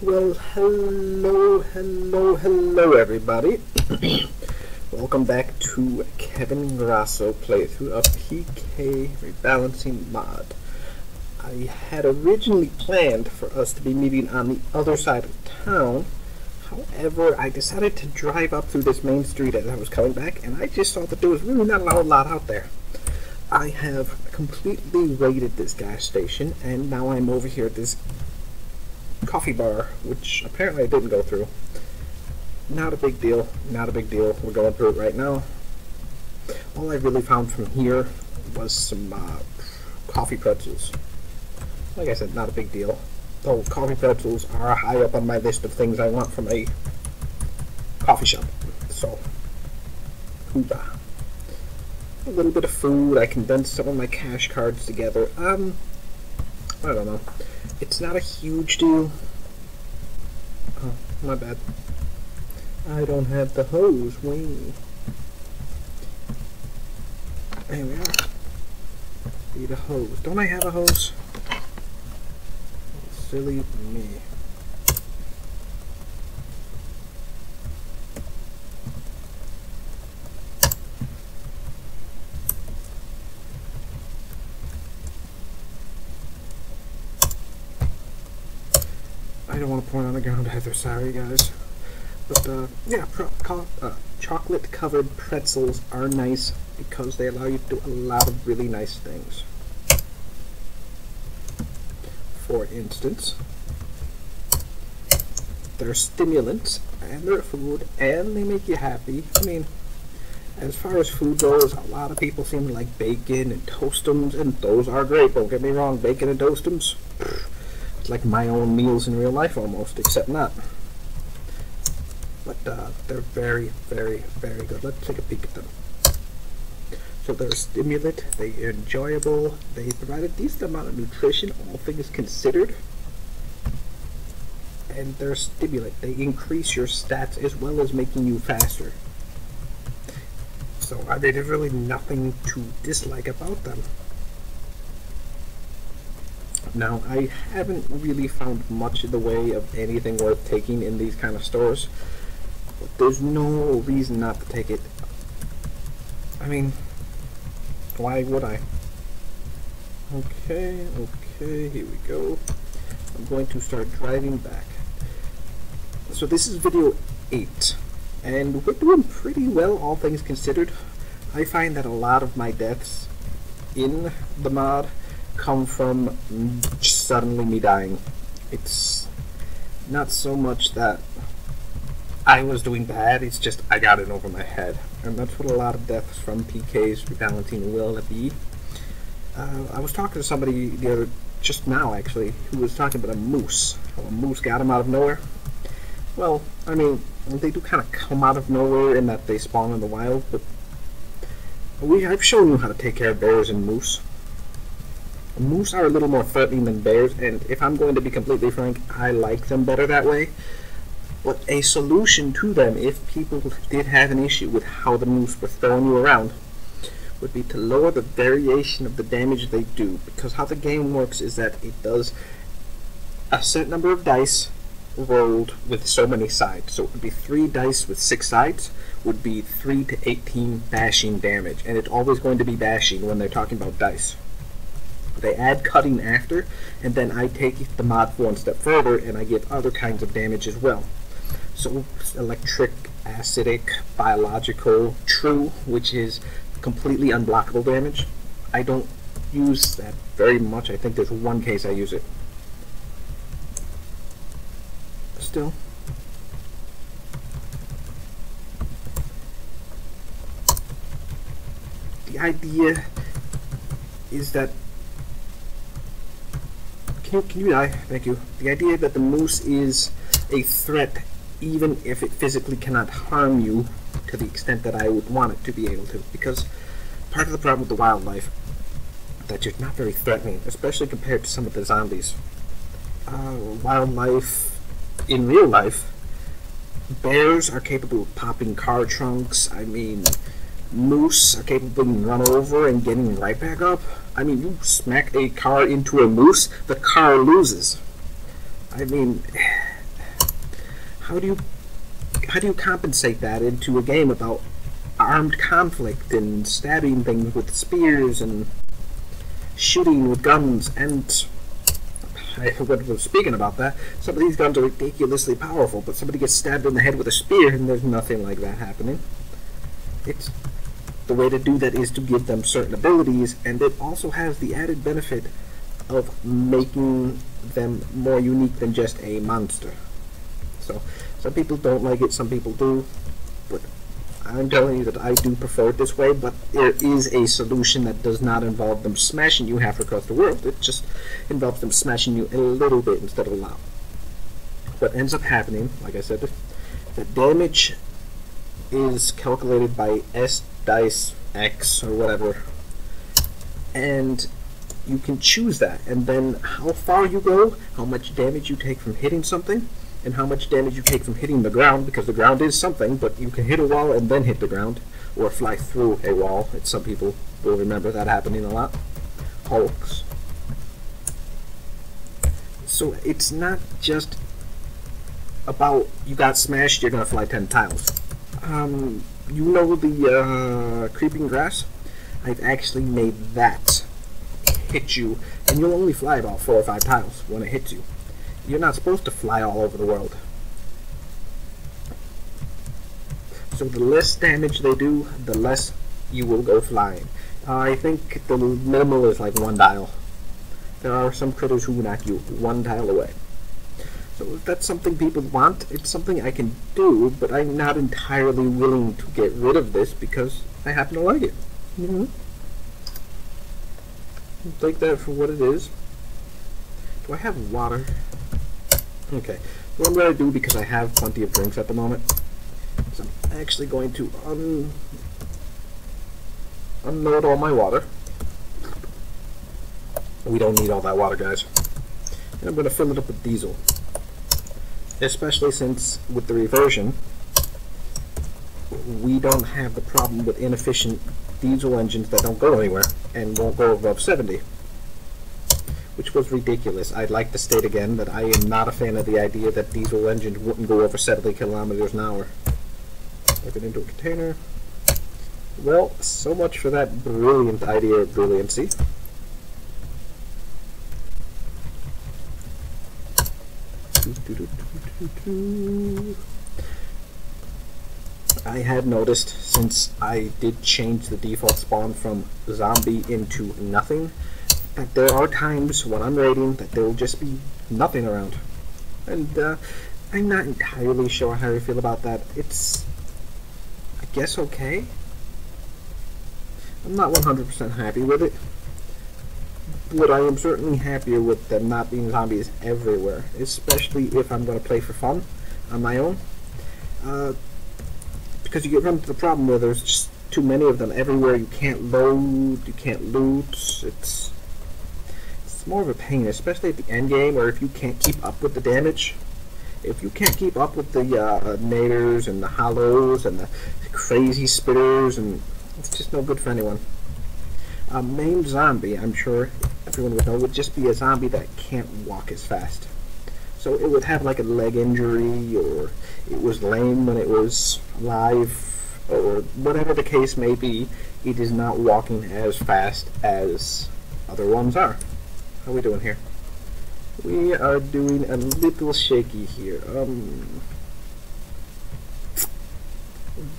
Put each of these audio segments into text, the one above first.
Well, hello everybody. Welcome back to Kevin Grasso playthrough of PK Rebalancing Mod. I had originally planned for us to be meeting on the other side of town. However, I decided to drive up through this main street as I was coming back, and I just saw that there was really not a lot out there. I have completely raided this gas station, and now I'm over here at this coffee bar, which apparently I didn't go through. Not a big deal, not a big deal. We're going through it right now. All I really found from here was some coffee pretzels. Like I said, not a big deal. Though coffee pretzels are high up on my list of things I want from a coffee shop. So, hoorah. A little bit of food. I condensed some of my cash cards together. I don't know. It's not a huge deal. Oh, my bad. I don't have the hose. Wing. There we are. Need a hose. Don't I have a hose? Silly me. I don't want to point on the ground either, sorry guys. But yeah, chocolate covered pretzels are nice because they allow you to do a lot of really nice things. For instance, they're stimulants and they're food and they make you happy. I mean, as far as food goes, a lot of people seem to like bacon and toastums, and those are great, don't get me wrong. Bacon and toastums, it's like my own meals in real life almost, except not. But they're very, very, very good. Let's take a peek at them. So they're a stimulant, they're enjoyable, they provide a decent amount of nutrition, all things considered. And they're a stimulant, they increase your stats as well as making you faster. So I mean, there's really nothing to dislike about them. Now, I haven't really found much in the way of anything worth taking in these kind of stores, but there's no reason not to take it. I mean, why would I? Okay, here we go. I'm going to start driving back. So this is video 8, and we're doing pretty well, all things considered. I find that a lot of my deaths in the mod come from suddenly me dying. It's not so much that I was doing bad, it's just I got it over my head. And that's what a lot of deaths from PK's rebalancing will be. I was talking to somebody just now actually, who was talking about a moose. How a moose got him out of nowhere. Well, I mean, they do kind of come out of nowhere in that they spawn in the wild, but I've shown you how to take care of bears and moose. Moose are a little more threatening than bears, and if I'm going to be completely frank, I like them better that way. But a solution to them, if people did have an issue with how the moose were throwing you around, would be to lower the variation of the damage they do. Because how the game works is that it does a set number of dice rolled with so many sides. So it would be 3 dice with 6 sides, would be 3 to 18 bashing damage. And it's always going to be bashing when they're talking about dice. They add cutting after, and then I take the mod one step further and I give other kinds of damage as well. So electric, acidic, biological, true, which is completely unblockable damage. I don't use that very much. I think there's one case I use it. Still. The idea is that Can you die? Thank you. The idea that the moose is a threat even if it physically cannot harm you to the extent that I would want it to be able to. Because part of the problem with the wildlife that you're not very threatening, especially compared to some of the zombies. Wildlife in real life, bears are capable of popping car trunks. I mean, moose are capable of being run over and getting right back up. I mean, you smack a car into a moose, the car loses. I mean, how do you compensate that into a game about armed conflict and stabbing things with spears and shooting with guns? And speaking about that, some of these guns are ridiculously powerful, but somebody gets stabbed in the head with a spear and there's nothing like that happening. It's the way to do that is to give them certain abilities, and it also has the added benefit of making them more unique than just a monster. So some people don't like it, some people do, but I'm telling you that I do prefer it this way. But there is a solution that does not involve them smashing you half across the world. It just involves them smashing you a little bit instead of a lot. What ends up happening, like I said, the damage is calculated by S dice X or whatever, and you can choose that, and then how far you go, how much damage you take from hitting something, and how much damage you take from hitting the ground, because the ground is something, but you can hit a wall and then hit the ground, or fly through a wall. Some people will remember that happening a lot. Hulks. So it's not just about you got smashed, you're gonna fly 10 tiles. You know the creeping grass? I've actually made that hit you, and you'll only fly about 4 or 5 tiles when it hits you. You're not supposed to fly all over the world. So the less damage they do, the less you will go flying. I think the minimal is like 1 tile. There are some critters who knock you 1 tile away. So if that's something people want, it's something I can do, but I'm not entirely willing to get rid of this because I happen to like it. Take that for what it is. Do I have water? Okay. What I'm going to do, because I have plenty of drinks at the moment, is I'm actually going to unload all my water. We don't need all that water, guys. And I'm going to fill it up with diesel. Especially since, with the reversion, we don't have the problem with inefficient diesel engines that don't go anywhere and won't go above 70. Which was ridiculous. I'd like to state again that I am not a fan of the idea that diesel engines wouldn't go over 70 kilometers an hour. Plug it into a container. Well, so much for that brilliant idea of brilliancy. I have noticed, since I did change the default spawn from zombie into nothing, that there are times when I'm raiding that there will just be nothing around. And I'm not entirely sure how I feel about that. It's, I guess, okay. I'm not 100% happy with it. But I am certainly happier with them not being zombies everywhere, especially if I'm going to play for fun on my own. Because you get run into the problem where there's just too many of them everywhere. You can't load, you can't loot. It's more of a pain, especially at the end game, or if you can't keep up with the damage. If you can't keep up with the naders and the hollows and the crazy spitters, and it's just no good for anyone. A main zombie, I'm sure everyone would know, would just be a zombie that can't walk as fast. So it would have like a leg injury, or it was lame when it was alive, or whatever the case may be. It is not walking as fast as other ones are. How are we doing here? We are doing a little shaky here.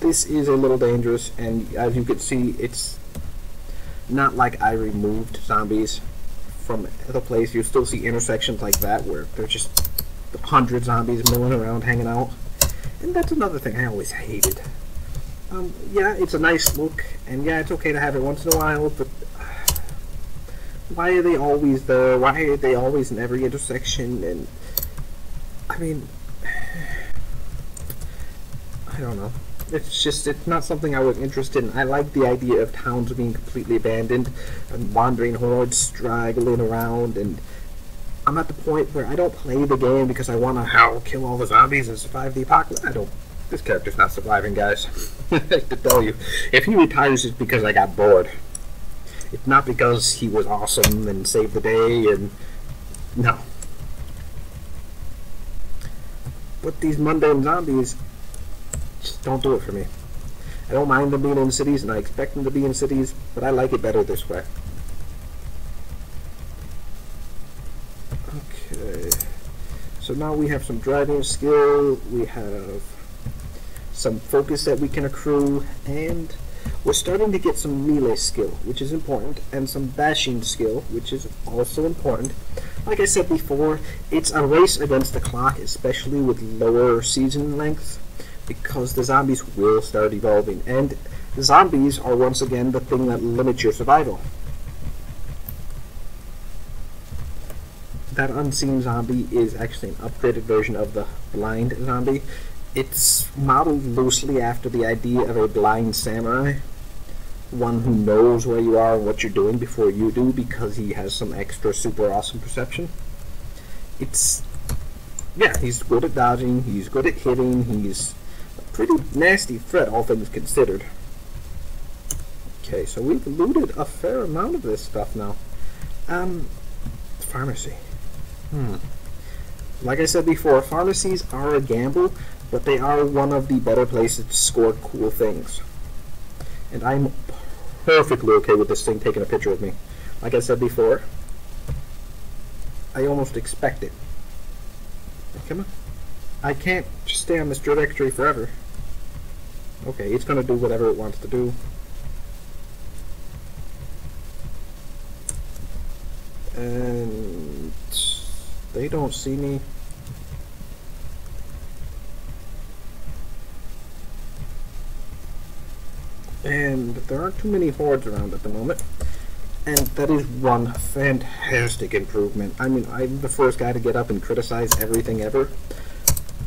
This is a little dangerous, and as you can see, it's not like I removed zombies from the place. You still see intersections like that where there's just 100 zombies milling around, hanging out. And that's another thing I always hated. Yeah, it's a nice look, and yeah, it's okay to have it once in a while, but why are they always there? Why are they always in every intersection? And I mean, I don't know. It's not something I was interested in. I like the idea of towns being completely abandoned and wandering hordes straggling around, and I'm at the point where I don't play the game because I want to kill all the zombies and survive the apocalypse. This character's not surviving, guys. I have to tell you. If he retires, it's because I got bored. It's not because he was awesome and saved the day, and no. But these mundane zombies just don't do it for me. I don't mind them being in cities, and I expect them to be in cities, but I like it better this way. Okay. So now we have some driving skill, we have some focus that we can accrue, and we're starting to get some melee skill, which is important, and some bashing skill, which is also important. Like I said before, it's a race against the clock, especially with lower season lengths, because the zombies will start evolving, and the zombies are once again the thing that limits your survival. That unseen zombie is actually an upgraded version of the blind zombie. It's modeled loosely after the idea of a blind samurai, one who knows where you are and what you're doing before you do, because he has some extra super awesome perception. Yeah, he's good at dodging, he's good at hitting, he's a pretty nasty threat, all things considered. Okay, so we've looted a fair amount of this stuff now. Pharmacy. Like I said before, pharmacies are a gamble, but they are one of the better places to score cool things. And I'm perfectly okay with this thing taking a picture of me. Like I said before, I almost expect it. Come on. I can't just stay on this trajectory forever. Okay, it's gonna do whatever it wants to do. And they don't see me. And there aren't too many hordes around at the moment. And that is one fantastic improvement. I mean, I'm the first guy to get up and criticize everything ever,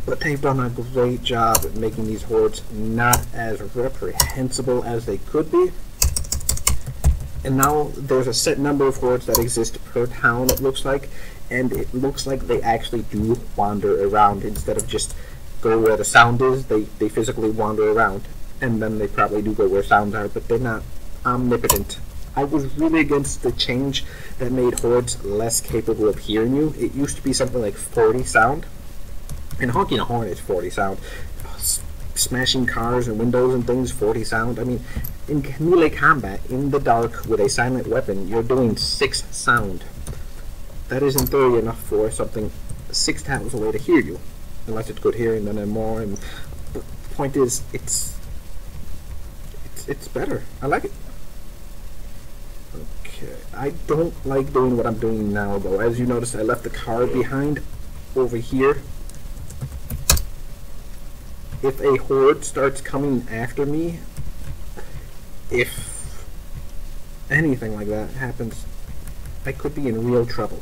but they've done a great job at making these hordes not as reprehensible as they could be. And now there's a set number of hordes that exist per town, it looks like, and it looks like they actually do wander around. Instead of just go where the sound is, they physically wander around. And then they probably do go where sounds are, but they're not omnipotent. I was really against the change that made hordes less capable of hearing you. It used to be something like 40 sound, and honking a horn is 40 sound. Smashing cars and windows and things, 40 sound. I mean, in melee combat, in the dark, with a silent weapon, you're doing 6 sound. That is in theory enough for something 6 times away to hear you. Unless it's good hearing, then more. And the point is, it's better. I like it. Okay, I don't like doing what I'm doing now, though. As you notice, I left the car behind over here. If a horde starts coming after me, if anything like that happens, I could be in real trouble.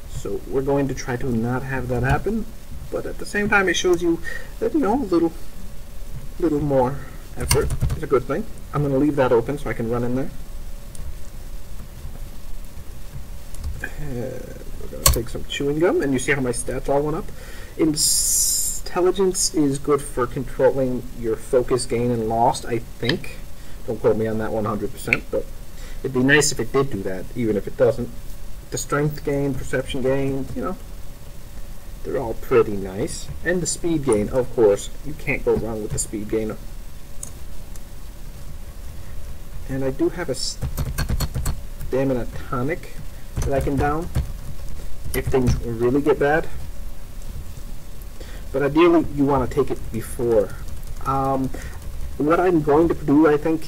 So we're going to try to not have that happen, but at the same time it shows you that, you know, a little more effort is a good thing. I'm going to leave that open so I can run in there. We're going to take some chewing gum, and you see how my stats all went up. Intelligence is good for controlling your focus gain and lost, I think. Don't quote me on that 100%, but it'd be nice if it did do that, even if it doesn't. The strength gain, perception gain, you know, they're all pretty nice. And the speed gain, of course. You can't go wrong with the speed gain. And I do have a stamina tonic that I can down if things really get bad. But ideally, you want to take it before. What I'm going to do, I think,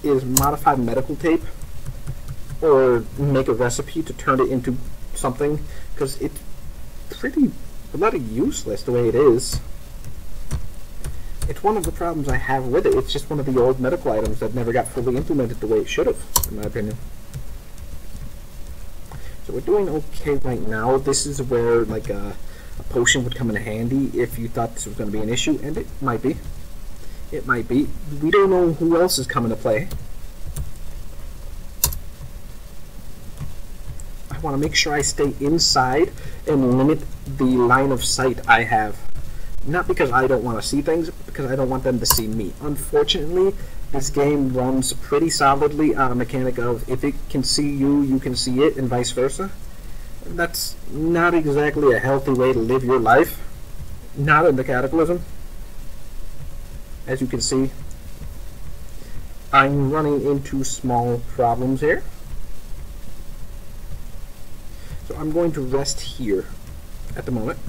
is modify medical tape or make a recipe to turn it into something, because it's pretty bloody useless the way it is. It's one of the problems I have with it. It's just one of the old medical items that never got fully implemented the way it should have, in my opinion. So we're doing okay right now. This is where like a potion would come in handy if you thought this was going to be an issue, and it might be. It might be. We don't know who else is coming to play. I want to make sure I stay inside and limit the line of sight I have. Not because I don't want to see things, but because I don't want them to see me. Unfortunately, this game runs pretty solidly on a mechanic of if it can see you, you can see it, and vice versa. That's not exactly a healthy way to live your life. not in the Cataclysm. As you can see, I'm running into small problems here. So I'm going to rest here at the moment.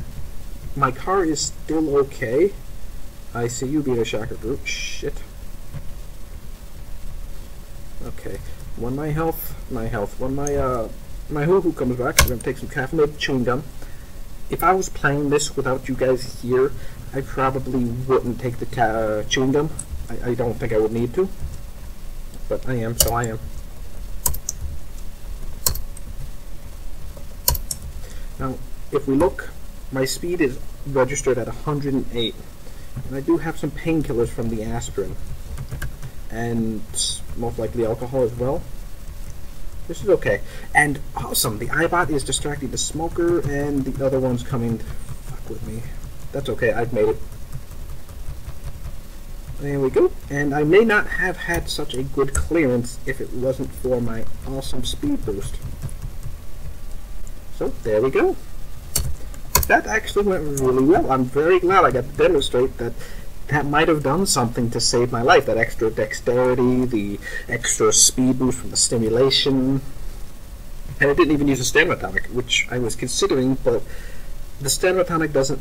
My car is still okay. I see you being a shocker group. Shit. Okay. When my health, when my hoo-hoo comes back, I'm going to take some caffeinated chewing gum. If I was playing this without you guys here, I probably wouldn't take the chewing gum. I don't think I would need to. But I am, so I am. Now, if we look, my speed is registered at 108. And I do have some painkillers from the aspirin. And most likely alcohol as well. This is okay. And awesome, the iBot is distracting the smoker, and the other one's coming to fuck with me. That's okay, I've made it. There we go. And I may not have had such a good clearance if it wasn't for my awesome speed boost. So, there we go. That actually went really well. I'm very glad I got to demonstrate that that might have done something to save my life. That extra dexterity, the extra speed boost from the stimulation. And I didn't even use a stamina tonic, which I was considering, but the stamina tonic doesn't...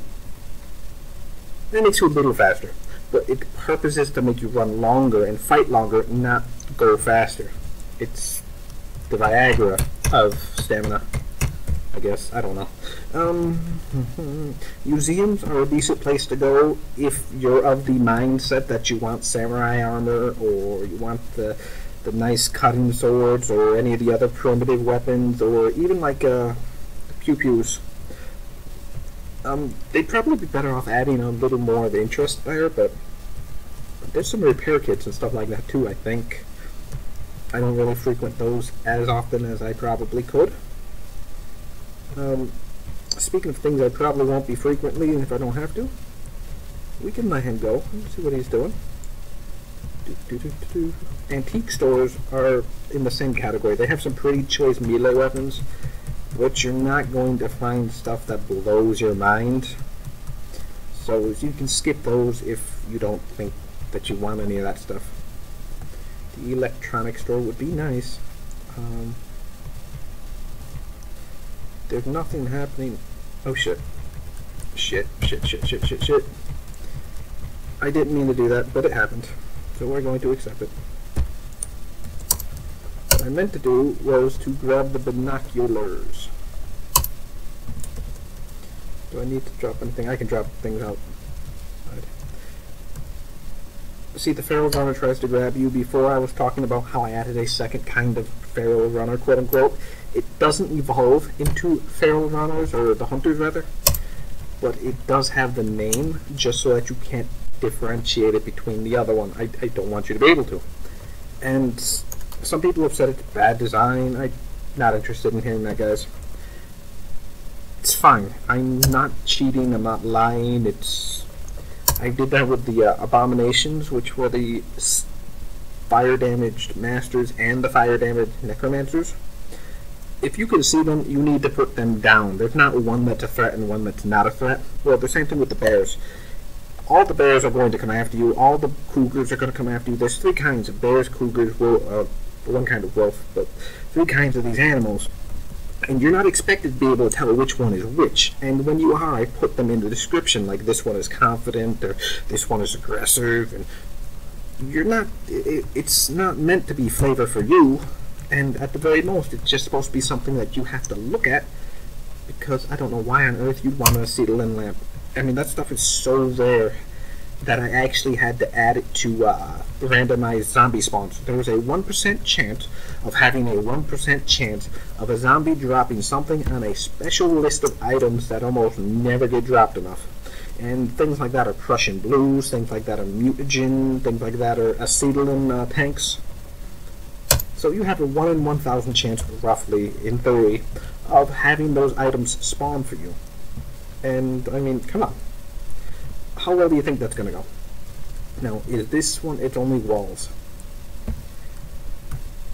It makes you a little faster. But its purpose is to make you run longer and fight longer, not go faster. It's the Viagra of stamina, I guess. I don't know. Museums are a decent place to go if you're of the mindset that you want samurai armor, or you want the nice cutting swords, or any of the other primitive weapons, or even like pew-pews. They'd probably be better off adding a little more of interest there, but there's some repair kits and stuff like that too, I think. I don't really frequent those as often as I probably could. Speaking of things I probably won't be frequently, and if I don't have to, we can let him go. Let's see what he's doing. Antique stores are in the same category. They have some pretty choice melee weapons, but you're not going to find stuff that blows your mind. So you can skip those if you don't think that you want any of that stuff. The electronic store would be nice. There's nothing happening. Oh shit. Shit. I didn't mean to do that, but it happened. So we're going to accept it. What I meant to do was to grab the binoculars. Do I need to drop anything? I can drop things out. Right. See, the feral runner tries to grab you. Before I was talking about how I added a second kind of feral runner, quote unquote. It doesn't evolve into feral runners, or the hunters rather, but it does have the name just so that you can't differentiate it between the other one. I don't want you to be able to. And some people have said it's bad design. I'm not interested in hearing that, guys. It's fine. I'm not cheating. I'm not lying. I did that with the abominations, which were the fire damaged masters and the fire damaged necromancers. If you can see them, you need to put them down. There's not one that's a threat and one that's not a threat. Well, the same thing with the bears. All the bears are going to come after you. All the cougars are going to come after you. There's three kinds of bears, cougars, one kind of wolf, but three kinds of these animals. And you're not expected to be able to tell which one is which. And when you are, I put them in the description, like this one is confident, or this one is aggressive, and you're not, it's not meant to be flavor for you. And at the very most, it's just supposed to be something that you have to look at, because I don't know why on earth you'd want an acetylene lamp. I mean, that stuff is so rare that I actually had to add it to randomized zombie spawns. There was a 1% chance of having a 1% chance of a zombie dropping something on a special list of items that almost never get dropped enough. And things like that are Prussian blues, things like that are mutagen, things like that are acetylene tanks. So you have a 1 in 1,000 chance, roughly, in theory, of having those items spawn for you. And, I mean, come on. How well do you think that's going to go? Now, is this one, it's only walls.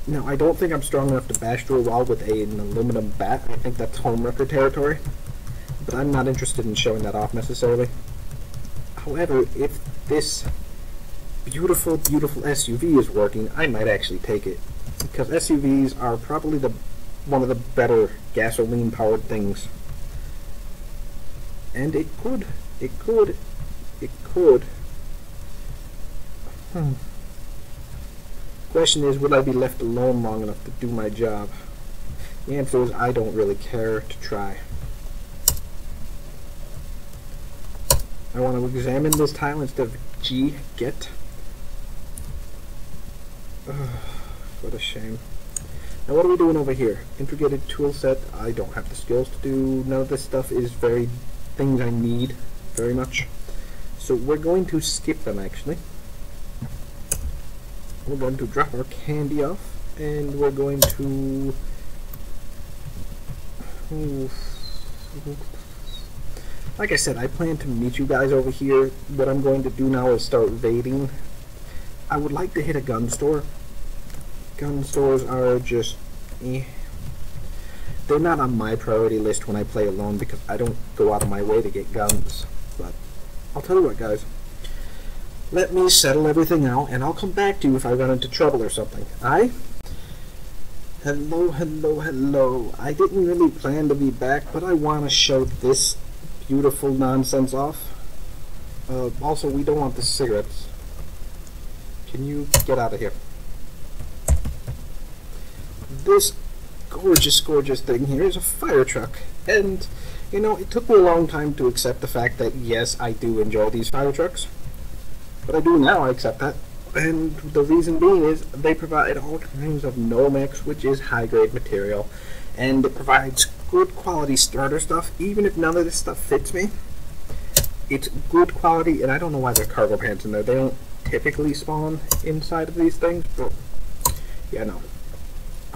Now, I don't think I'm strong enough to bash through a wall with an aluminum bat. I think that's home record territory. But I'm not interested in showing that off, necessarily. However, if this beautiful, beautiful SUV is working, I might actually take it. Because SUVs are probably one of the better gasoline-powered things. And it could. Question is, would I be left alone long enough to do my job? The answer is, I don't really care to try. I want to examine this tile instead of get. What a shame. Now what are we doing over here? Integrated tool set. I don't have the skills to do. None of this stuff is things I need very much. So we're going to skip them actually. We're going to drop our candy off, and we're going to... Like I said, I plan to meet you guys over here. What I'm going to do now is start raiding. I would like to hit a gun store. Gun stores are just... They're not on my priority list when I play alone because I don't go out of my way to get guns. But I'll tell you what, guys. Let me settle everything out, and I'll come back to you if I run into trouble or something. Hello. I didn't really plan to be back, but I want to show this beautiful nonsense off. Also, we don't want the cigarettes. Can you get out of here? This gorgeous, gorgeous thing here is a fire truck. And, you know, it took me a long time to accept the fact that, yes, I do enjoy these fire trucks. But I do now, I accept that. And the reason being is they provide all kinds of Nomex, which is high-grade material. And it provides good quality starter stuff, even if none of this stuff fits me. It's good quality, and I don't know why there are cargo pants in there. They don't typically spawn inside of these things, but yeah, no.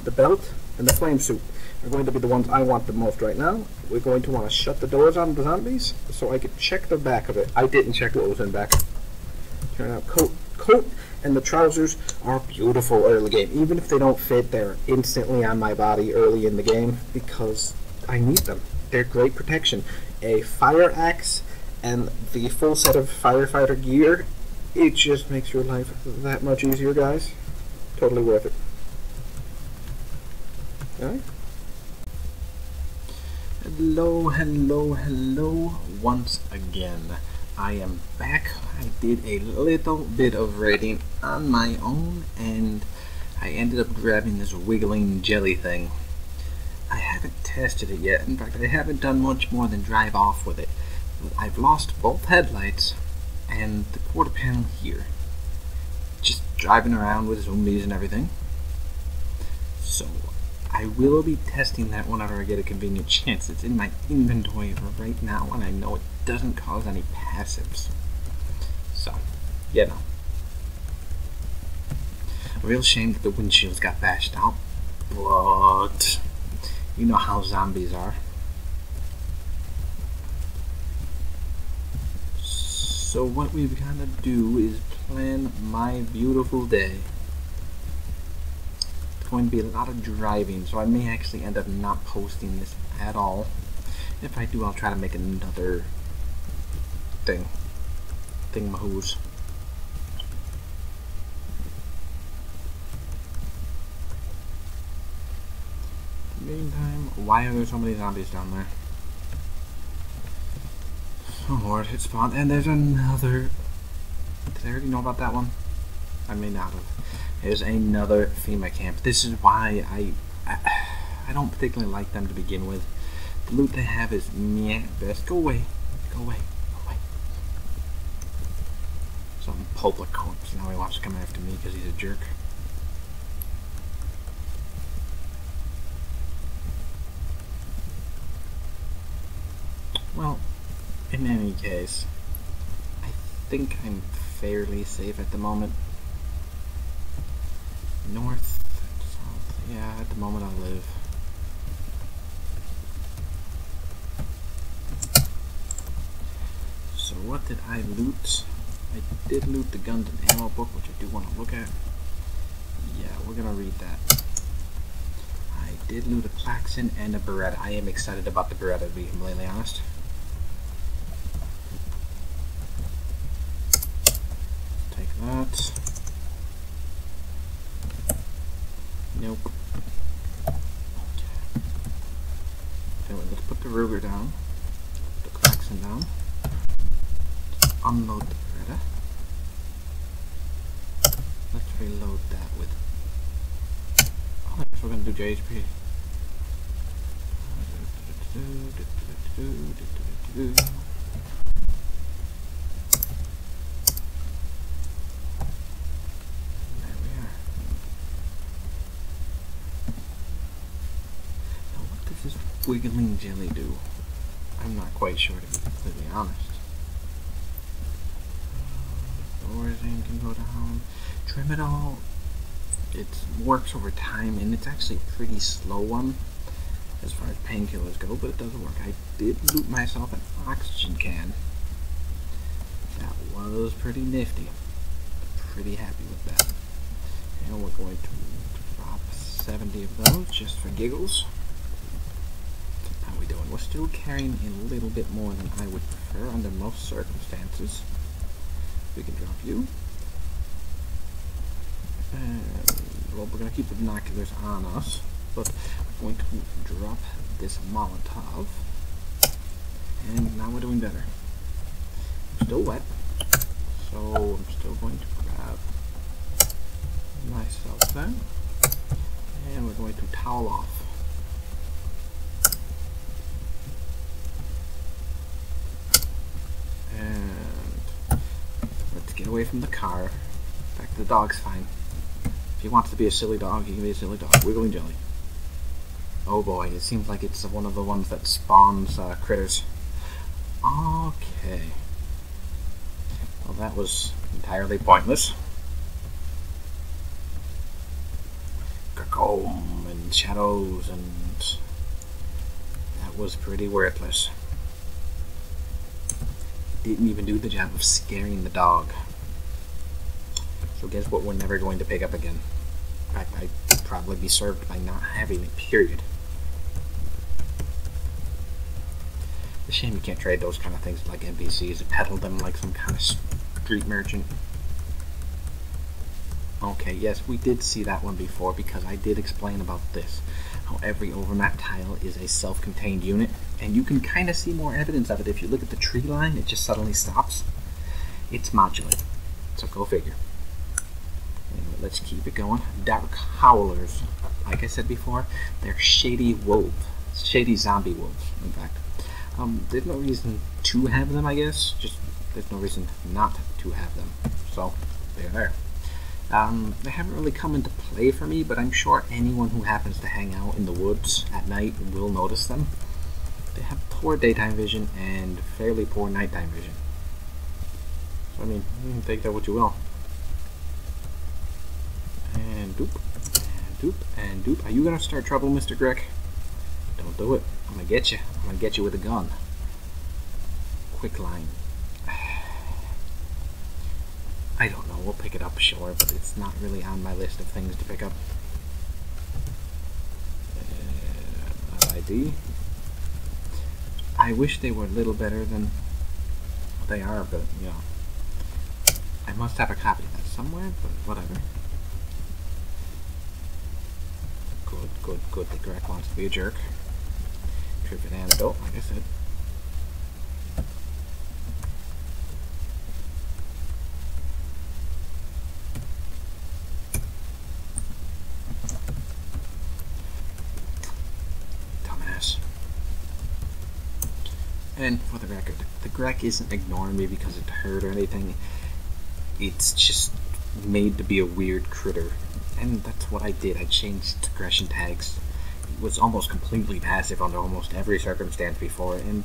The belt and the flame suit are going to be the ones I want the most right now. We're going to want to shut the doors on the zombies so I could check the back of it. I didn't check what was in back. Turn out coat, and the trousers are beautiful early game. Even if they don't fit, they're instantly on my body early in the game because I need them. They're great protection. A fire axe and the full set of firefighter gear, it just makes your life that much easier, guys. Totally worth it. Alright. Hello once again. I am back. I did a little bit of raiding on my own, and I ended up grabbing this wiggling jelly thing. I haven't tested it yet. In fact, I haven't done much more than drive off with it. But I've lost both headlights and the quarter panel here. Just driving around with zombies and everything. So I will be testing that whenever I get a convenient chance. It's in my inventory right now, and I know it doesn't cause any passives. So, you know. A real shame that the windshields got bashed out, but you know how zombies are. So what we've got to do is plan my beautiful day. Going to be a lot of driving, so I may actually end up not posting this at all. If I do, I'll try to make another thingamahoos. Meantime, why are there so many zombies down there? Oh Lord, it spawned, and there's another. Did I already know about that one? I may not have. There's another FEMA camp. This is why I don't particularly like them to begin with. The loot they have is meh at best. Go away. Go away. Go away. Some public corpse. Now he wants to come after me because he's a jerk. Well, in any case, I think I'm fairly safe at the moment. North, south, yeah, at the moment I live. So what did I loot? I did loot the guns and ammo book, which I do want to look at. Yeah, we're gonna read that. I did loot a Klaxon and a Beretta. I am excited about the Beretta, to be completely honest. sugar down, put the Klaxon down, unload the Beretta. Let's reload that with, oh, I guess we're going to do JHP. Does wiggling jelly do? I'm not quite sure, to be completely honest. Thorazine can go down. Tramadol, it works over time, and it's actually a pretty slow one as far as painkillers go, but it does work. I did loot myself an oxygen can. That was pretty nifty. Pretty happy with that. And we're going to drop 70 of those just for giggles. How are we doing? We're still carrying a little bit more than I would prefer under most circumstances. We can drop you. And, well, we're going to keep the binoculars on us, but I'm going to drop this Molotov. And now we're doing better. I'm still wet, so I'm still going to grab myself then. And we're going to towel off. And let's get away from the car. In fact, the dog's fine. If he wants to be a silly dog, he can be a silly dog. Wiggling jelly. Oh boy, it seems like it's one of the ones that spawns critters. Okay. Well, that was entirely pointless. Cacomb and shadows, and that was pretty worthless. Didn't even do the job of scaring the dog. So guess what we're never going to pick up again. In fact, I'd probably be served by not having it, period. It's a shame you can't trade those kind of things like NPCs and peddle them like some kind of street merchant. Okay, yes, we did see that one before because I did explain about this. How every overmap tile is a self-contained unit, and you can kind of see more evidence of it if you look at the tree line. It just suddenly stops. It's modulated, so go figure. Anyway, let's keep it going. Dark Howlers, like I said before, they're shady zombie wolves, in fact. There's no reason to have them, I guess, just there's no reason not to have them, so they're there. They haven't really come into play for me, but I'm sure anyone who happens to hang out in the woods at night will notice them. They have poor daytime vision and fairly poor nighttime vision. So, I mean, you can take that what you will. And doop, and doop, and doop. Are you gonna start trouble, Mr. Greg? Don't do it. I'm gonna get you. I'm gonna get you with a gun. Quick line. I don't know, we'll pick it up, sure, but it's not really on my list of things to pick up. ID. I wish they were a little better than they are, but, you know. I must have a copy of that somewhere, but whatever. Good, good, good. The Greg wants to be a jerk. Triffid antidote, like I said. And for the record, the Greg isn't ignoring me because it hurt or anything. It's just made to be a weird critter. And that's what I did. I changed aggression tags. It was almost completely passive under almost every circumstance before, and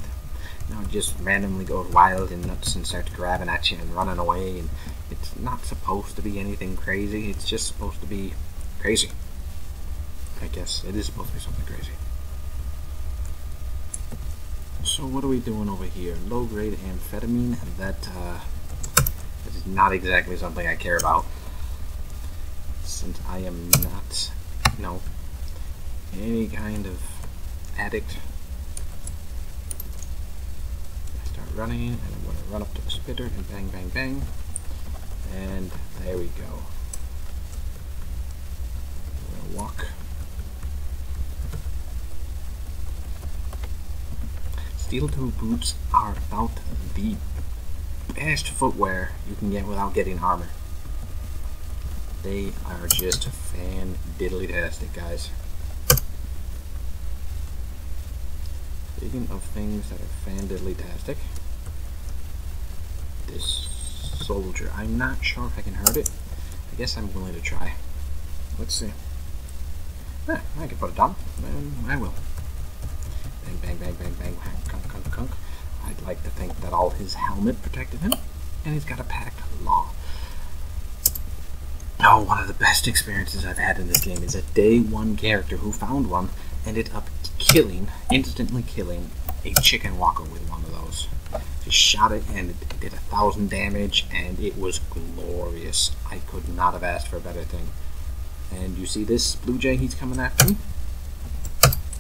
now it just randomly goes wild and nuts and starts grabbing at you and running away. And it's not supposed to be anything crazy. It's just supposed to be crazy. I guess it is supposed to be something crazy. So what are we doing over here? Low-grade amphetamine. That is not exactly something I care about, since I am not, any kind of addict. I start running, and I'm going to run up to the spitter and bang, bang, bang, and there we go. We'll walk. Steel-toe boots are about the best footwear you can get without getting armor. They are just fan-diddly-tastic, guys. Speaking of things that are fan-diddly-tastic, this soldier, I'm not sure if I can hurt it. I guess I'm willing to try. Let's see. I can put it down, and I will. Bang, bang, bang, bang, bang, kunk, kunk, kunk. I'd like to think that all his helmet protected him, and he's got a packed law. Oh, one of the best experiences I've had in this game is a day one character who found one, ended up instantly killing a chicken walker with one of those. Just shot it and it did 1,000 damage, and it was glorious. I could not have asked for a better thing. And you see this blue jay, he's coming after me.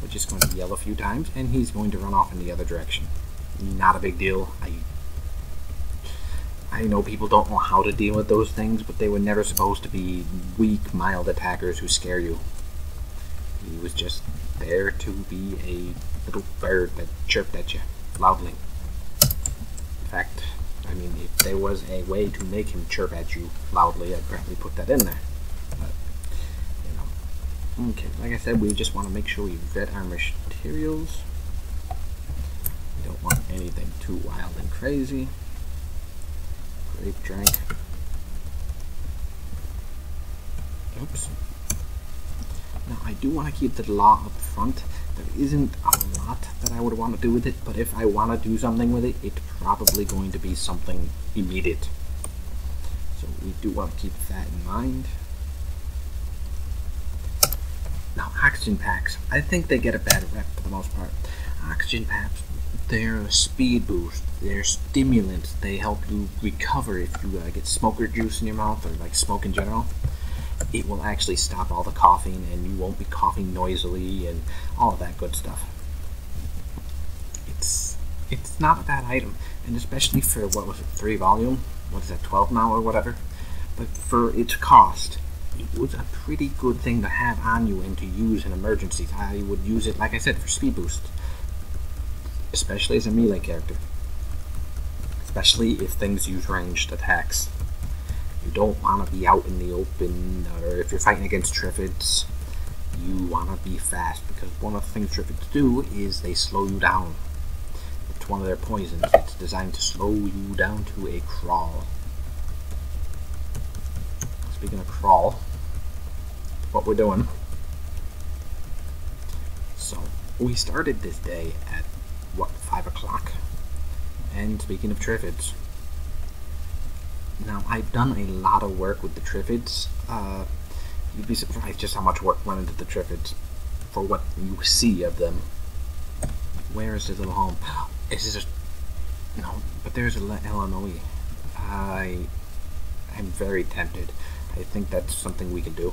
We're just going to yell a few times, and he's going to run off in the other direction. Not a big deal. I know people don't know how to deal with those things, but they were never supposed to be weak, mild attackers who scare you. He was just there to be a little bird that chirped at you loudly. In fact, I mean, if there was a way to make him chirp at you loudly, I'd probably put that in there. But, you know. Okay, like I said, we just want to make sure we vet our materials. We don't want anything too wild and crazy. Grape drink. Oops. Now, I do want to keep the law up front. There isn't a lot that I would want to do with it, but if I want to do something with it, it's probably going to be something immediate. So we do want to keep that in mind. Now, oxygen packs. I think they get a bad rep for the most part. Oxygen packs, they're a speed boost. They're stimulants. They help you recover if you get smoker juice in your mouth or like smoke in general. It will actually stop all the coughing, and you won't be coughing noisily and all of that good stuff. It's not a bad item, and especially for, what was it, 3 volume? What is that, 12 now or whatever? But for its cost, it was a pretty good thing to have on you and to use in emergencies. I would use it, like I said, for speed boost, especially as a melee character. Especially if things use ranged attacks. You don't want to be out in the open, or if you're fighting against Triffids, you want to be fast, because one of the things Triffids do is they slow you down. It's one of their poisons. It's designed to slow you down to a crawl. Speaking of crawl, what we're doing. So, we started this day at, what, 5 o'clock? And speaking of Triffids, now I've done a lot of work with the Triffids. You'd be surprised just how much work went into the Triffids for what you see of them. Where is his little home? Is this just... No, but there's Illinois. I'm very tempted. I think that's something we can do.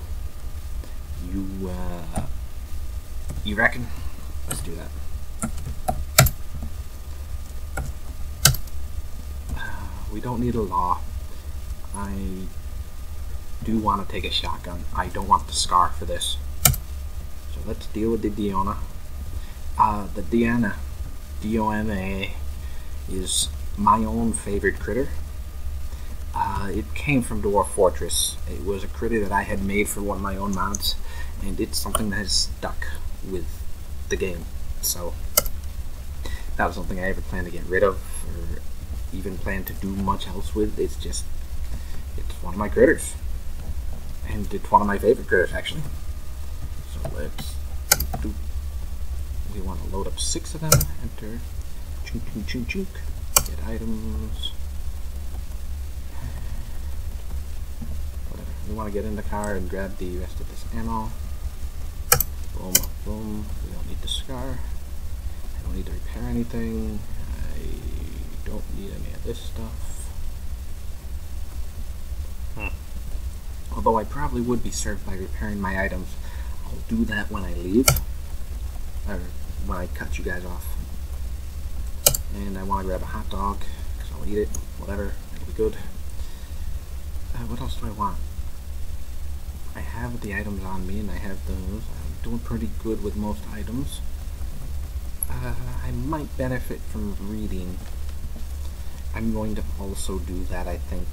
You reckon? Let's do that. We don't need a law. I do want to take a shotgun. I don't want the scar for this. So let's deal with the Diona. The Diana, D-O-N-A, is my own favorite critter. It came from Dwarf Fortress. It was a critter that I had made for one of my own mods, and it's something that has stuck with the game. So that was something I ever planned to get rid of, or even plan to do much else with. It's one of my critters, and it's one of my favorite critters actually. So let's do, we want to load up 6 of them, enter, chunk chunk chunk chunk, get items, whatever. We want to get in the car and grab the rest of this ammo. Boom, boom. We don't need the scar. I don't need to repair anything. I don't need any of this stuff. Although I probably would be served by repairing my items. I'll do that when I leave, or when I cut you guys off. And I want to grab a hot dog, because I'll eat it, whatever, it'll be good. What else do I want? I have the items on me, and I have those. I'm doing pretty good with most items. I might benefit from reading. I'm going to also do that, I think.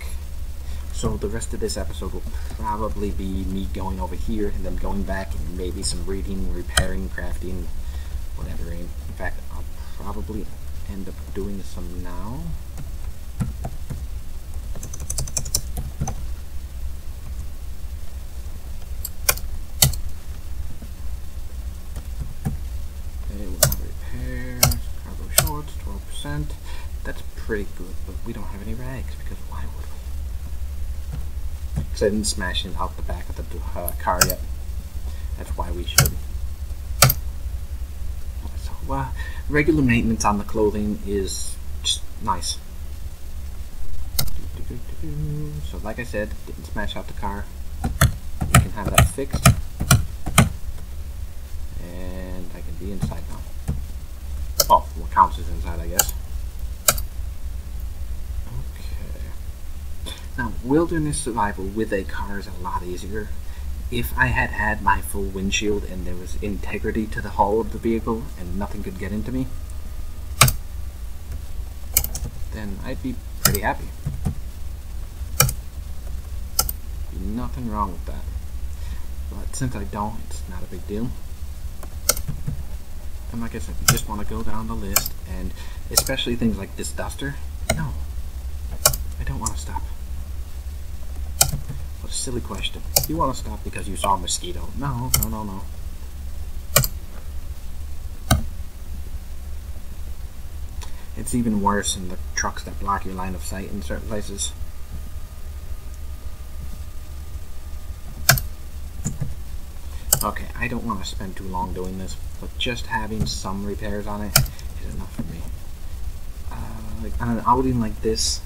So the rest of this episode will probably be me going over here and then going back and maybe some reading, repairing, crafting, whatever. In fact, I'll probably end up doing some now. Okay, we'll repair, cargo shorts, 12%. That's pretty good, but we don't have any rags because why would we? Because I didn't smash it out the back of the car yet. That's why we should. So, regular maintenance on the clothing is just nice. So, like I said, didn't smash out the car. We can have that fixed. And I can be inside now. Oh, what counts is inside, I guess. Now, wilderness survival with a car is a lot easier. If I had had my full windshield and there was integrity to the hull of the vehicle and nothing could get into me, then I'd be pretty happy. Be nothing wrong with that. But since I don't, it's not a big deal. And like I said, you just want to go down the list, and especially things like this duster. No, I don't want to stop. What a silly question. You want to stop because you saw a mosquito. No, no, no, no. It's even worse in the trucks that block your line of sight in certain places. Okay, I don't want to spend too long doing this, but just having some repairs on it is enough for me. Like on an outing like this,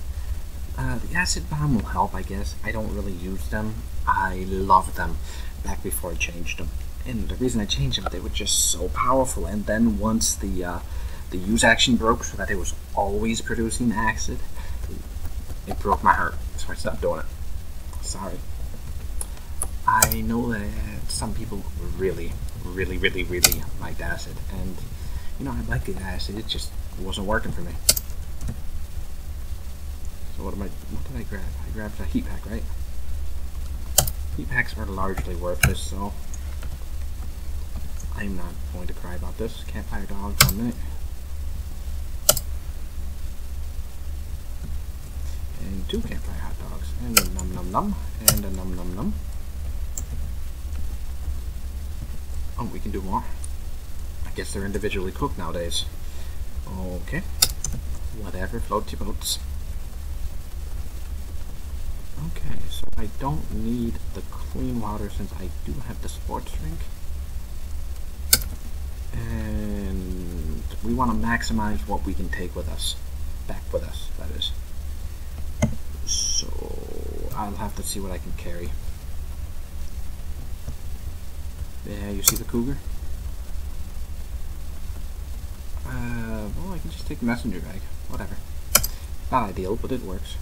the acid bomb will help, I guess. I don't really use them. I loved them back before I changed them. And the reason I changed them, they were just so powerful. And then once the use action broke so that it was always producing acid, it broke my heart. So I stopped doing it. Sorry. I know that some people really liked acid. And, you know, I liked the acid. It just wasn't working for me. So what did I grab? I grabbed a heat pack, right? Heat packs are largely worthless, so I'm not going to cry about this. Campfire dog, 1 minute. And 2 campfire hot dogs. And a num num num. And a num num num. Oh, we can do more. I guess they're individually cooked nowadays. Okay. Whatever floats your boats. Okay, so I don't need the clean water since I do have the sports drink. And we want to maximize what we can take with us. Back with us, that is. So I'll have to see what I can carry. Yeah, you see the cougar? Well, I can just take the messenger bag. Whatever. Not ideal, but it works.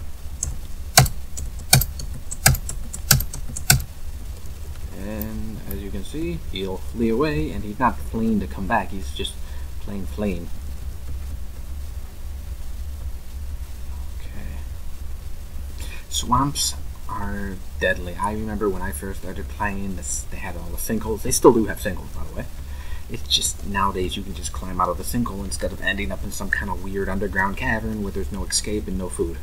And as you can see, he'll flee away, and he's not fleeing to come back, he's just plain fleeing. Okay. Swamps are deadly. I remember when I first started playing this, they had all the sinkholes. They still do have sinkholes, by the way. It's just nowadays you can just climb out of the sinkhole instead of ending up in some kind of weird underground cavern where there's no escape and no food.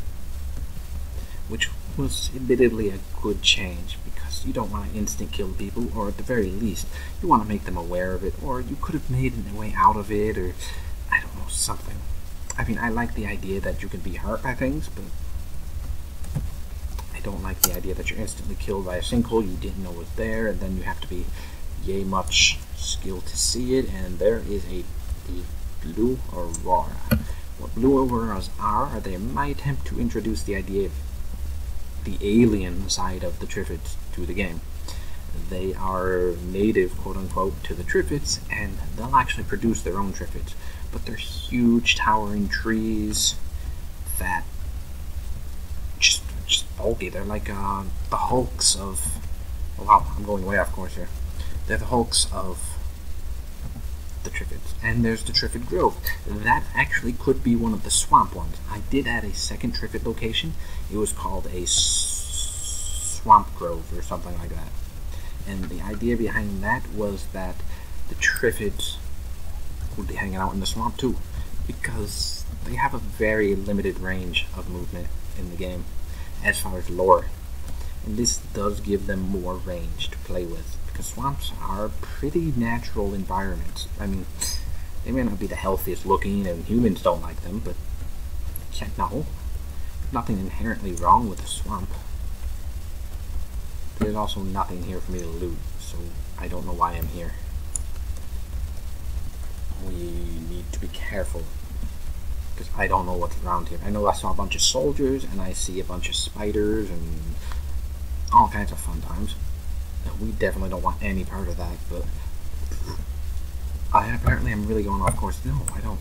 Which was admittedly a good change, because you don't want to instant kill people, or at the very least, you want to make them aware of it, or you could have made a way out of it, or I don't know, something. I mean, I like the idea that you can be hurt by things, but I don't like the idea that you're instantly killed by a sinkhole you didn't know was there, and then you have to be yay much skill to see it, and there is a blue aurora. What blue auroras are they might attempt to introduce the idea of the alien side of the Triffids to the game. They are native, quote-unquote, to the Triffids, and they'll actually produce their own Triffids. But they're huge, towering trees that just bulky. They're like the hulks of... Oh, wow, I'm going way off course here. They're the hulks of the Triffids. And there's the Triffid Grove. That actually could be one of the swamp ones. I did add a second Triffid location. It was called a swamp grove or something like that. And the idea behind that was that the Triffids would be hanging out in the swamp too, because they have a very limited range of movement in the game as far as lore. And this does give them more range to play with, because swamps are pretty natural environments. I mean, they may not be the healthiest looking, and humans don't like them, but no, nothing inherently wrong with a swamp. There's also nothing here for me to loot, so I don't know why I'm here. We need to be careful, because I don't know what's around here. I know I saw a bunch of soldiers, and I see a bunch of spiders, and all kinds of fun times. We definitely don't want any part of that, but apparently I'm really going off course. No, I don't.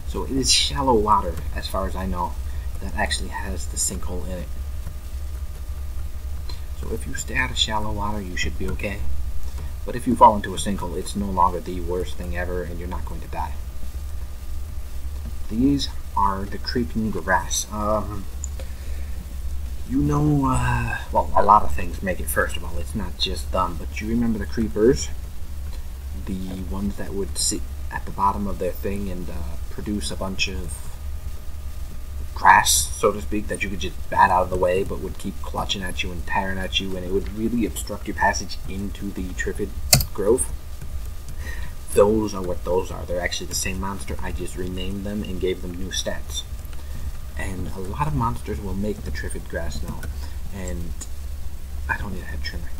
So it is shallow water, as far as I know, that actually has the sinkhole in it. So if you stay out of shallow water, you should be okay. But if you fall into a sinkhole, it's no longer the worst thing ever, and you're not going to die. These are the creeping grass. You know, well, a lot of things make it, first of all. It's not just them, but you remember the creepers? The ones that would sit at the bottom of their thing and produce a bunch of grass, so to speak, that you could just bat out of the way, but would keep clutching at you and tearing at you, and it would really obstruct your passage into the Triffid Grove. Those are what those are. They're actually the same monster. I just renamed them and gave them new stats. And a lot of monsters will make the Triffid grass now, and I don't need a head trimmer.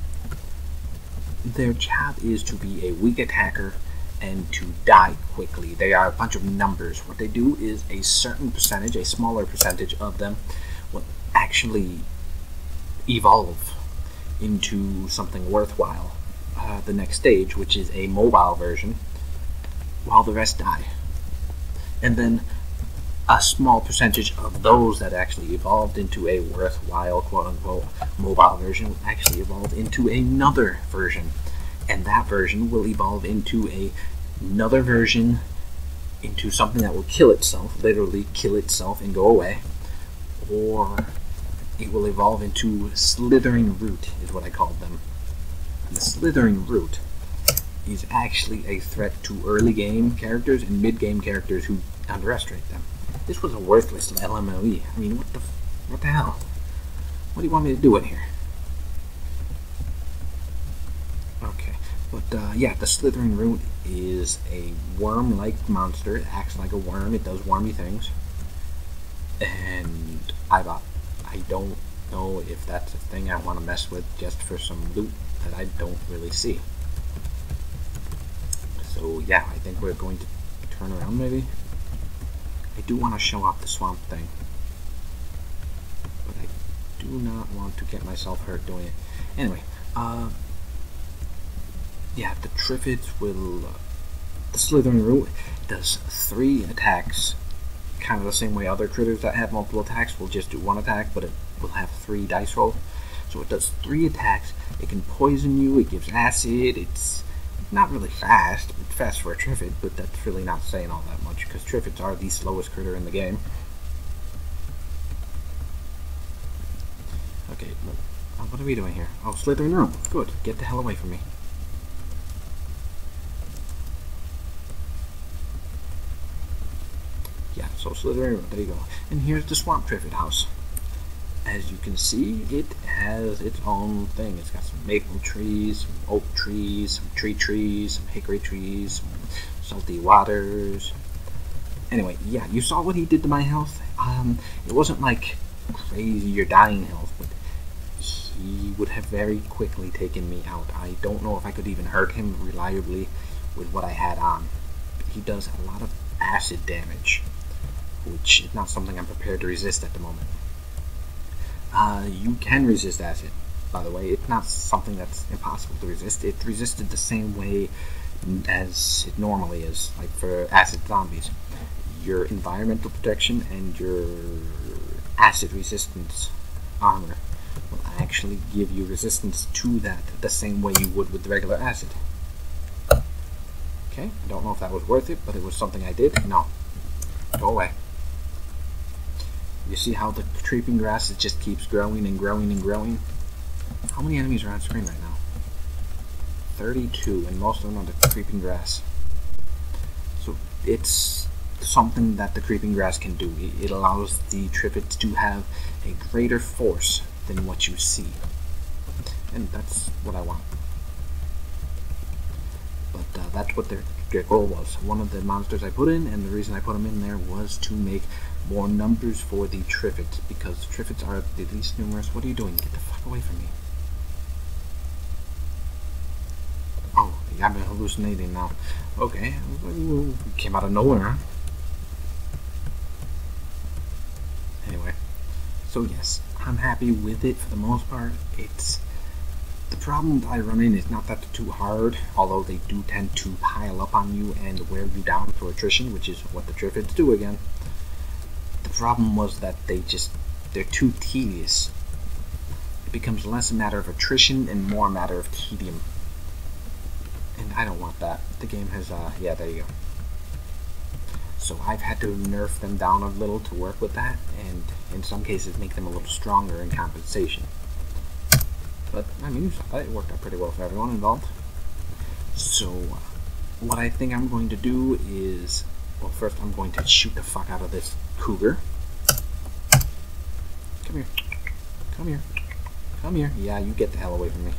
Their job is to be a weak attacker and to die quickly. They are a bunch of numbers. What they do is a certain percentage, a smaller percentage of them, will actually evolve into something worthwhile. The next stage, which is a mobile version, while the rest die. And then a small percentage of those that actually evolved into a worthwhile, quote-unquote, mobile version will actually evolve into another version. And that version will evolve into another version, into something that will kill itself, literally kill itself and go away. Or it will evolve into slithering root, is what I called them. And the slithering root is actually a threat to early game characters and mid game characters who underestimate them. This was a worthless LMOE. I mean, what the hell? What do you want me to do in here? Okay, but yeah, the slithering root is a worm-like monster. It acts like a worm. It does wormy things. And I don't know if that's a thing I want to mess with just for some loot that I don't really see. So yeah, I think we're going to turn around maybe. I do want to show off the swamp thing, but I do not want to get myself hurt doing it. Anyway, yeah, the Triffids will, the slithering root does 3 attacks, kind of the same way other critters that have multiple attacks will just do 1 attack, but it will have 3 dice roll. So it does 3 attacks. It can poison you, it gives acid, it's not really fast. It's fast for a Triffid, but that's really not saying all that much, because Triffids are the slowest critter in the game. Okay, what are we doing here? Oh, slithering room. Good. Get the hell away from me. Yeah, so slithering room. There you go. And here's the swamp Triffid house. As you can see, it has its own thing. It's got some maple trees, some oak trees, some tree trees, some hickory trees, some salty waters. Anyway, yeah, you saw what he did to my health. It wasn't like crazy or dying health, but he would have very quickly taken me out. I don't know if I could even hurt him reliably with what I had on. He does a lot of acid damage, which is not something I'm prepared to resist at the moment. You can resist acid, by the way. It's not something that's impossible to resist. It resisted the same way as it normally is, like for acid zombies. Your environmental protection and your acid resistance armor will actually give you resistance to that the same way you would with regular acid. Okay, I don't know if that was worth it, but it was something I did. No. Go away. You see how the creeping grass just keeps growing and growing and growing? How many enemies are on screen right now? 32, and most of them are the creeping grass. So it's something that the creeping grass can do. It allows the Triffids to have a greater force than what you see. And that's what I want. But that's what their goal was. One of the monsters I put in, and the reason I put them in there was to make more numbers for the Triffids, because the Triffids are the least numerous. What are you doing? Get the fuck away from me. Oh, yeah, I've been hallucinating now. Okay, came out of nowhere. Anyway, so yes, I'm happy with it for the most part. The problem that I run in is not that they're too hard, although they do tend to pile up on you and wear you down for attrition, which is what the Triffids do again. The problem was that they're too tedious. It becomes less a matter of attrition and more a matter of tedium. And I don't want that. The game has, yeah, there you go. So I've had to nerf them down a little to work with that, and in some cases make them a little stronger in compensation. But, I mean, it worked out pretty well for everyone involved. So, what I think I'm going to do is, well, first I'm going to shoot the fuck out of this cougar. Come here. Come here. Come here. Yeah, you get the hell away from me.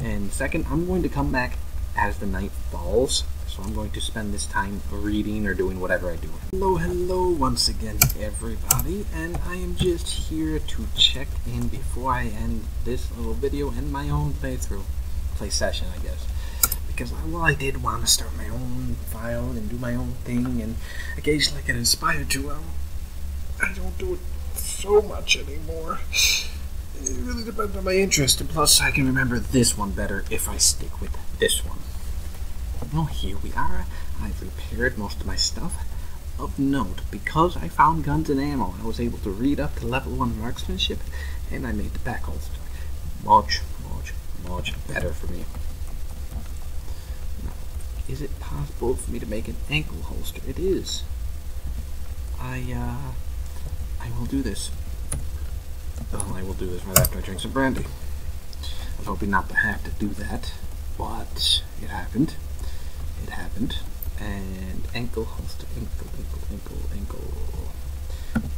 And second, I'm going to come back as the night falls. So I'm going to spend this time reading or doing whatever I do. Hello once again, everybody, and I am just here to check in before I end this little video and my own play session, I guess. Because, well, I did want to start my own file and do my own thing, and occasionally I get inspired to. I don't do it so much anymore. It really depends on my interest, and plus I can remember this one better if I stick with this one. Well, here we are. I've repaired most of my stuff. Of note, because I found guns and ammo, I was able to read up to level 1 marksmanship, and I made the back holster. Much better for me. Now, is it possible for me to make an ankle holster? It is. I will do this. Well, I will do this right after I drink some brandy. I was hoping not to have to do that, but it happened. It happened. And ankle holster, ankle.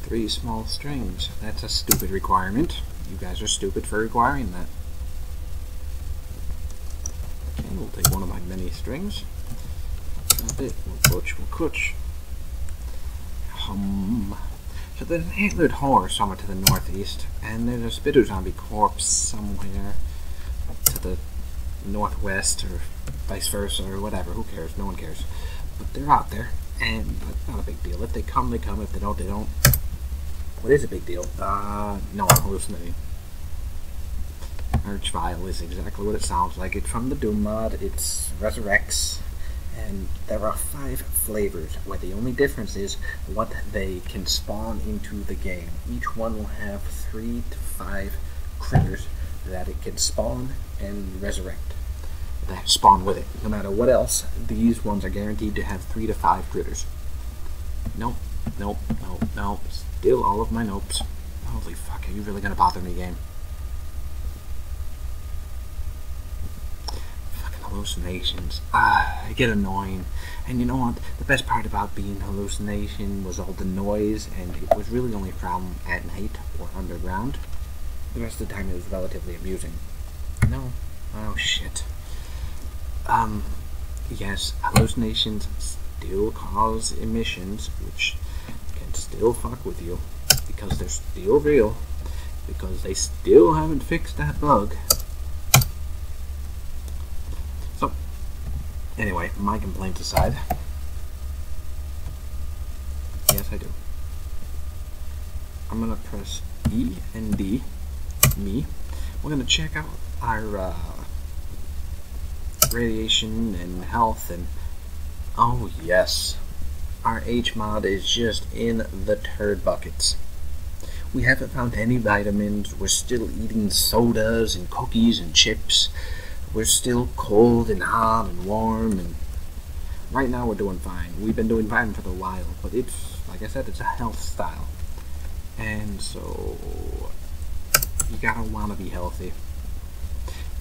3 small strings. That's a stupid requirement. You guys are stupid for requiring that. Okay, we'll take one of my many strings. Drop it. We'll coach. So there's an antlered horse somewhere to the northeast, and there's a spitter zombie corpse somewhere to the northwest, or vice versa, or whatever. Who cares? No one cares. But they're out there, and not a big deal. If they come, they come. If they don't, they don't. What is a big deal? No, I'm hallucinating. Urge Vial is exactly what it sounds like. It's from the Doom mod. It's resurrects. And there are 5 flavors, where the only difference is what they can spawn into the game. Each one will have 3 to 5 critters that it can spawn and resurrect. That spawn with it. No matter what else, these ones are guaranteed to have 3 to 5 critters. Nope. Still all of my nopes. Holy fuck, are you really gonna bother me, game? Hallucinations. I get annoying. And you know what? The best part about being hallucination was all the noise, and it was really only a problem at night or underground. The rest of the time it was relatively amusing. No. Oh shit. Yes, hallucinations still cause emissions, which can still fuck with you, because they're still real, because they still haven't fixed that bug. Anyway, my complaints aside, yes I do. I'm gonna press E and D, me. We're gonna check out our radiation and health, and oh yes, our H mod is just in the turd buckets. We haven't found any vitamins. We're still eating sodas and cookies and chips. we're still cold and hot and warm, and right now we're doing fine. We've been doing fine for a while, but it's, like I said, it's a health style. And so, you gotta wanna be healthy.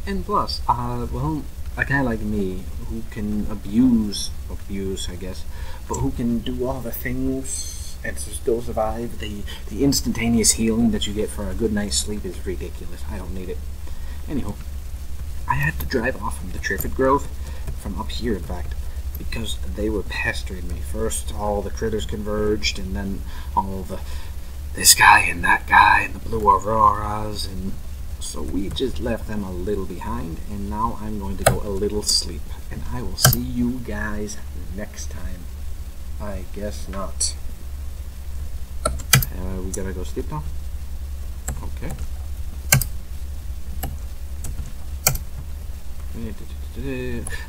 And plus, well, a guy like me, who can abuse, I guess, but who can do all the things and still survive, the instantaneous healing that you get for a good night's sleep is ridiculous. I don't need it. Anyhow, I had to drive off from the Triffid growth, from up here in fact, because they were pestering me. First, all the critters converged, and then all this guy and that guy and the blue auroras, and so we just left them a little behind, and now I'm going to go a little sleep, and I will see you guys next time. I guess not. We gotta go sleep now? Okay.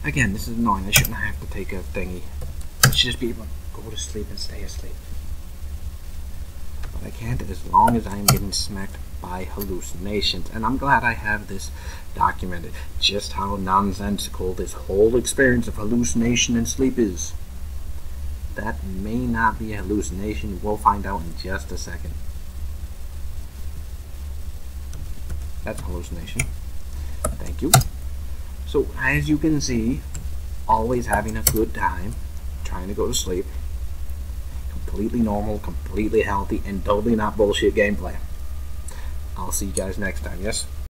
Again, this is annoying. I shouldn't have to take a thingy. I should just be able to go to sleep and stay asleep. But I can't as long as I'm getting smacked by hallucinations. And I'm glad I have this documented. Just how nonsensical this whole experience of hallucination and sleep is. That may not be a hallucination. We'll find out in just a second. That's a hallucination. Thank you. So, as you can see, always having a good time, trying to go to sleep, completely normal, completely healthy, and totally not bullshit gameplay. I'll see you guys next time, yes?